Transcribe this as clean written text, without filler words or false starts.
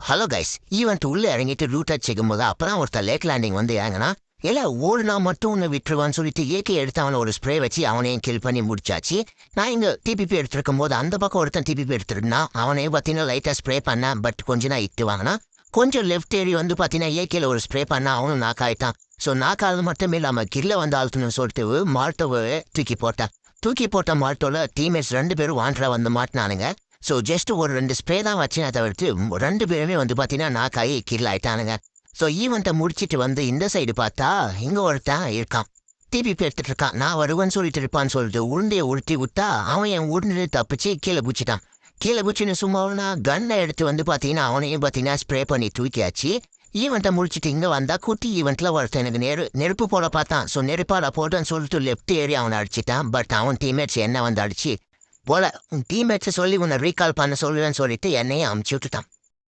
Hello guys, event உள்ள இறங்கிட்டு root அடிச்சுக்கும் போது அப்பதான் ஒருத்தர் லேட் லேண்டிங் வந்து இறங்கினா எல்லாம் ஓடுனா மட்டும் உன்னை விட்டுருவான்னு சொல்லிட்டு ஏகே எடுத்து அவனை ஒரு ஸ்ப்ரே வச்சு அவனையும் கில் பண்ணி முடிச்சாச்சு. நான் இங்க டிபிபி எடுத்துருக்கும் போது அந்த பக்கம் ஒருத்தன் டிபிபி எடுத்துருந்தான். அவனே பார்த்தீங்கன்னா லைட்டா ஸ்ப்ரே பண்ணான். பட் கொஞ்சம் நான் இட்டு வாங்கினா கொஞ்சம் லெஃப்ட் ஏரி வந்து பார்த்தீங்கன்னா ஏகேல ஒரு ஸ்ப்ரே பண்ணா அவனும் நாக் ஆயிட்டான். ஸோ நாக்காவது மட்டுமே இல்லாமல் கில்ல வந்து ஆழ்த்தணும்னு சொல்லிட்டு மால்ட்டோவை தூக்கி போட்ட மால்ட்டோல டீம்மேட்ஸ் 2 பேரும் வாண்டரா வந்து மாட்டினானுங்க. ஸோ ஜஸ்ட் ஒரு 2 ஸ்ப்ரே தான் வச்சு அதை தவிர்த்து 2 பேருமே வந்து பார்த்தீங்கன்னா நாக்காயி கில் ஆயிட்டானுங்க. ஸோ ஈவெண்ட்டை முடிச்சிட்டு வந்து இந்த சைடு பார்த்தா இங்கே ஒருத்தன் இருக்கான். டிபிபி எடுத்துட்டு இருக்கான். நான் வருவேன்னு சொல்லிட்டு இருப்பான்னு சொல்லிட்டு உருண்டையை உருட்டி விட்டா அவன் என் உருண்டு தப்பிச்சு கீழே குச்சிட்டான். கீழே குச்சின்னு சும்மாவுனா கன்னை எடுத்து வந்து பார்த்தீங்கன்னா அவனையும் பார்த்தீங்கன்னா ஸ்ப்ரே பண்ணி தூக்கியாச்சு. ஈவெண்ட்டை முடிச்சுட்டு இங்கே வந்தா குட்டி ஈவெண்ட்டில் ஒருத்தன் எனக்கு நெருப்பு போட பார்த்தான். ஸோ நெருப்பாட போட்டேன்னு சொல்லிட்டு லெஃப்ட் ஏறி அவனை அடிச்சிட்டான். பட் அவன் டீம்மேட்ஸ் என்ன வந்து அடிச்சு போல டீம்மேட்ஸை சொல்லி உன்னை ரீகால் பண்ண சொல்லுவேன்னு சொல்லிட்டு என்னையும் அமுச்சு விட்டுட்டான்.